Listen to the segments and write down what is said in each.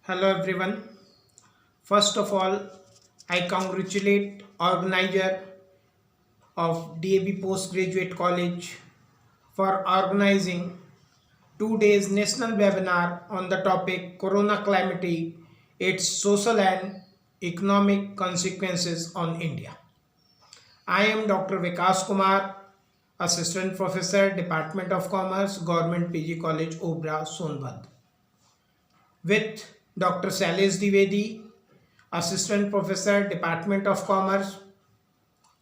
Hello everyone. First of all, I congratulate organizer of DAB Postgraduate College for organizing 2 days national webinar on the topic Corona Calamity, its social and economic consequences on India. I am Dr. Vikas Kumar, Assistant Professor, Department of Commerce, Government PG College, Obra, Sonbhad, with Dr. Sailesh Dwivedi, assistant professor department of commerce,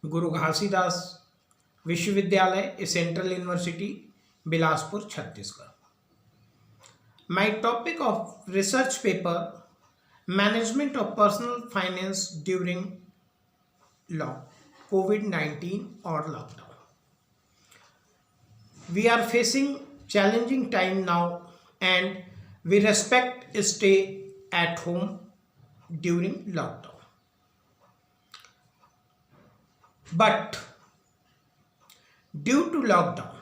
गुरु घासीदास विश्वविद्यालय, central university, Bilaspur, Chhattisgarh. My topic of research paper, management of personal finance during COVID-19 और lockdown. We are facing challenging time now and we respect stay at home during lockdown. But due to lockdown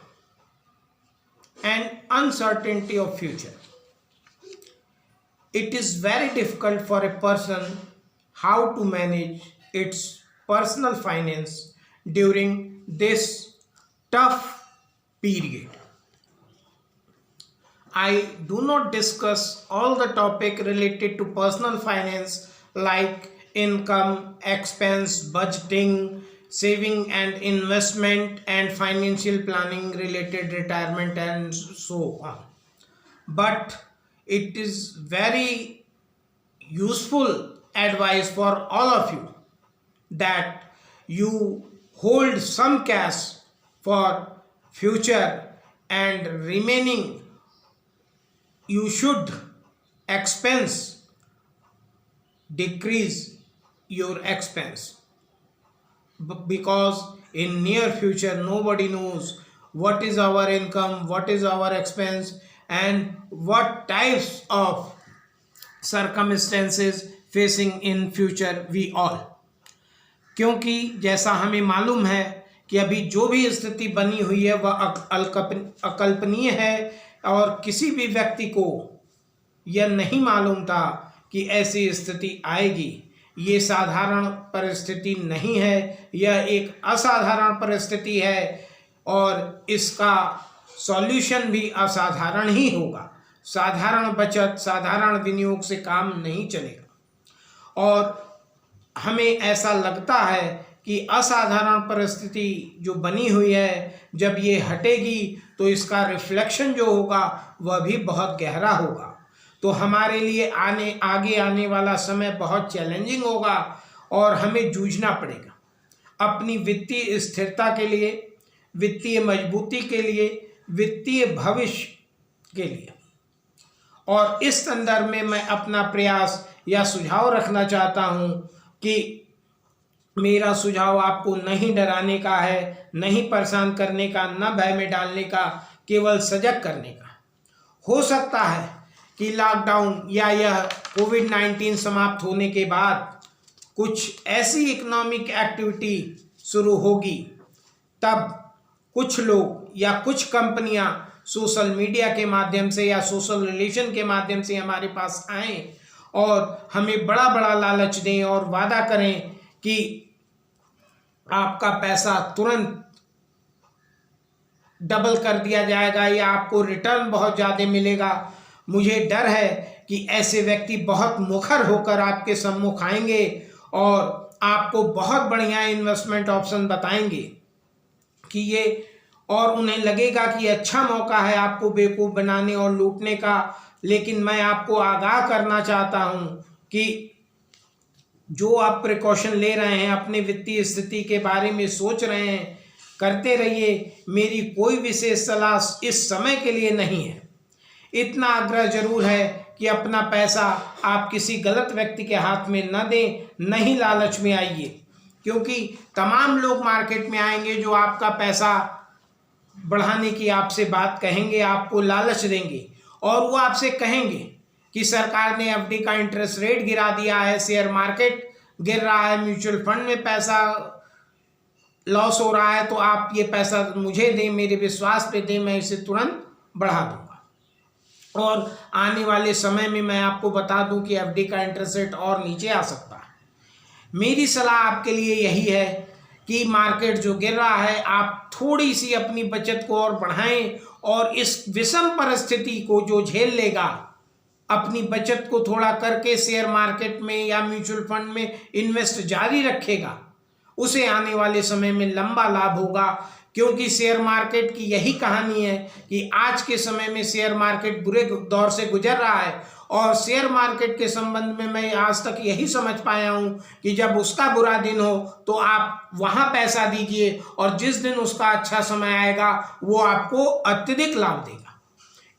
and uncertainty of future, it is very difficult for a person how to manage its personal finance during this tough period. I do not discuss all the topic related to personal finance like income, expense, budgeting, saving and investment and financial planning related retirement and so on. But it is very useful advice for all of you that you hold some cash for future and remaining you should decrease your expense, because in near future nobody knows what is our income, what is our expense and what types of circumstances facing in future we all. क्योंकि जैसा हमें मालूम है कि अभी जो भी स्थिति बनी हुई है वह अकल्पनीय है और किसी भी व्यक्ति को यह नहीं मालूम था कि ऐसी स्थिति आएगी. ये साधारण परिस्थिति नहीं है, यह एक असाधारण परिस्थिति है और इसका सॉल्यूशन भी असाधारण ही होगा. साधारण बचत, साधारण विनियोग से काम नहीं चलेगा और हमें ऐसा लगता है कि असाधारण परिस्थिति जो बनी हुई है जब ये हटेगी तो इसका रिफ्लेक्शन जो होगा वह भी बहुत गहरा होगा. तो हमारे लिए आगे आने वाला समय बहुत चैलेंजिंग होगा और हमें जूझना पड़ेगा अपनी वित्तीय स्थिरता के लिए, वित्तीय मजबूती के लिए, वित्तीय भविष्य के लिए. और इस संदर्भ में मैं अपना प्रयास या सुझाव रखना चाहता हूँ कि मेरा सुझाव आपको नहीं डराने का है, नहीं परेशान करने का, न भय में डालने का, केवल सजग करने का. हो सकता है कि लॉकडाउन या यह कोविड-19 समाप्त होने के बाद कुछ ऐसी इकोनॉमिक एक्टिविटी शुरू होगी, तब कुछ लोग या कुछ कंपनियां सोशल मीडिया के माध्यम से या सोशल रिलेशन के माध्यम से हमारे पास आएं और हमें बड़ा बड़ा लालच दें और वादा करें कि आपका पैसा तुरंत डबल कर दिया जाएगा या आपको रिटर्न बहुत ज़्यादा मिलेगा. मुझे डर है कि ऐसे व्यक्ति बहुत मुखर होकर आपके सम्मुख आएंगे और आपको बहुत बढ़िया इन्वेस्टमेंट ऑप्शन बताएंगे कि ये, और उन्हें लगेगा कि अच्छा मौका है आपको बेवकूफ़ बनाने और लूटने का. लेकिन मैं आपको आगाह करना चाहता हूँ कि जो आप प्रिकॉशन ले रहे हैं, अपने वित्तीय स्थिति के बारे में सोच रहे हैं, करते रहिए. मेरी कोई विशेष सलाह इस समय के लिए नहीं है. इतना आग्रह जरूर है कि अपना पैसा आप किसी गलत व्यक्ति के हाथ में न दें, नहीं लालच में आइए, क्योंकि तमाम लोग मार्केट में आएंगे जो आपका पैसा बढ़ाने की आपसे बात कहेंगे, आपको लालच देंगे और वो आपसे कहेंगे कि सरकार ने एफडी का इंटरेस्ट रेट गिरा दिया है, शेयर मार्केट गिर रहा है, म्यूचुअल फंड में पैसा लॉस हो रहा है, तो आप ये पैसा मुझे दें, मेरे विश्वास पे दें, मैं इसे तुरंत बढ़ा दूंगा. और आने वाले समय में मैं आपको बता दूं कि एफडी का इंटरेस्ट रेट और नीचे आ सकता है। मेरी सलाह आपके लिए यही है कि मार्केट जो गिर रहा है, आप थोड़ी सी अपनी बचत को और बढ़ाएं और इस विषम परिस्थिति को जो झेल लेगा, अपनी बचत को थोड़ा करके शेयर मार्केट में या म्यूचुअल फंड में इन्वेस्ट जारी रखेगा, उसे आने वाले समय में लंबा लाभ होगा। क्योंकि शेयर मार्केट की यही कहानी है कि आज के समय में शेयर मार्केट बुरे दौर से गुजर रहा है और शेयर मार्केट के संबंध में मैं आज तक यही समझ पाया हूं कि जब उसका बुरा दिन हो तो आप वहां पैसा दीजिए और जिस दिन उसका अच्छा समय आएगा वो आपको अत्यधिक लाभ देगा।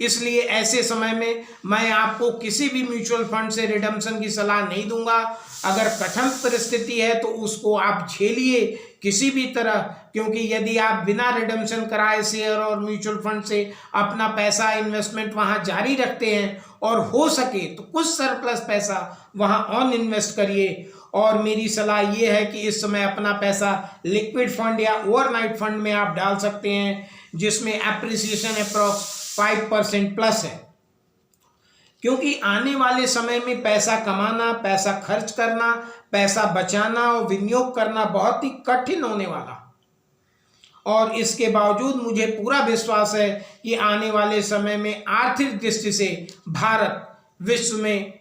इसलिए ऐसे समय में मैं आपको किसी भी म्यूचुअल फंड से रिडम्पशन की सलाह नहीं दूंगा। अगर कठिन परिस्थिति है तो उसको आप झेलिए किसी भी तरह, क्योंकि यदि आप बिना रिडम्पशन कराए शेयर और म्यूचुअल फंड से अपना पैसा इन्वेस्टमेंट वहां जारी रखते हैं और हो सके तो कुछ सरप्लस पैसा वहां ऑन इन्वेस्ट करिए। और मेरी सलाह ये है कि इस समय अपना पैसा लिक्विड फंड या ओवरनाइट फंड में आप डाल सकते हैं, जिसमें एप्रिसिएशन अप्रॉक्स 5% प्लस है। क्योंकि आने वाले समय में पैसा कमाना, पैसा खर्च करना, पैसा बचाना और विनियोग करना बहुत ही कठिन होने वाला, और इसके बावजूद मुझे पूरा विश्वास है कि आने वाले समय में आर्थिक दृष्टि से भारत विश्व में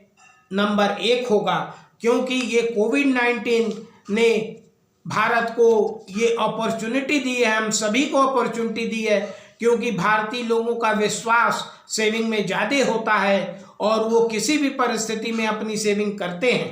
नंबर 1 होगा। क्योंकि ये कोविड-19 ने भारत को ये अपॉर्चुनिटी दी है, हम सभी को अपॉर्चुनिटी दी है, क्योंकि भारतीय लोगों का विश्वास सेविंग में ज़्यादा होता है और वो किसी भी परिस्थिति में अपनी सेविंग करते हैं।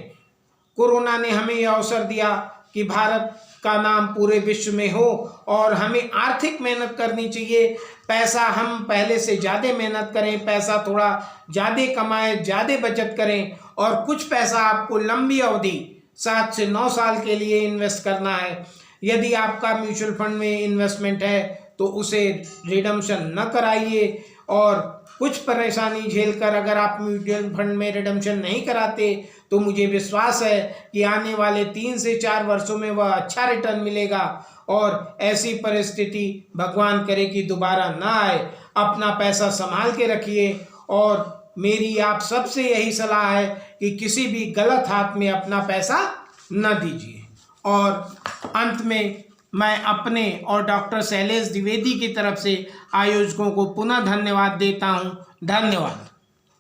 कोरोना ने हमें यह अवसर दिया कि भारत का नाम पूरे विश्व में हो और हमें आर्थिक मेहनत करनी चाहिए। पैसा हम पहले से ज़्यादा मेहनत करें, पैसा थोड़ा ज़्यादा कमाएं, ज़्यादा बचत करें और कुछ पैसा आपको लंबी अवधि 7 से 9 साल के लिए इन्वेस्ट करना है। यदि आपका म्यूचुअल फंड में इन्वेस्टमेंट है तो उसे रिडम्पशन न कराइए, और कुछ परेशानी झेलकर अगर आप म्यूचुअल फंड में रिडम्पशन नहीं कराते तो मुझे विश्वास है कि आने वाले 3 से 4 वर्षों में वह अच्छा रिटर्न मिलेगा। और ऐसी परिस्थिति भगवान करे कि दोबारा ना आए। अपना पैसा संभाल के रखिए और मेरी आप सबसे यही सलाह है कि किसी भी गलत हाथ में अपना पैसा न दीजिए। और अंत में मैं अपने और डॉक्टर शैलेश द्विवेदी की तरफ से आयोजकों को पुनः धन्यवाद देता हूं। धन्यवाद।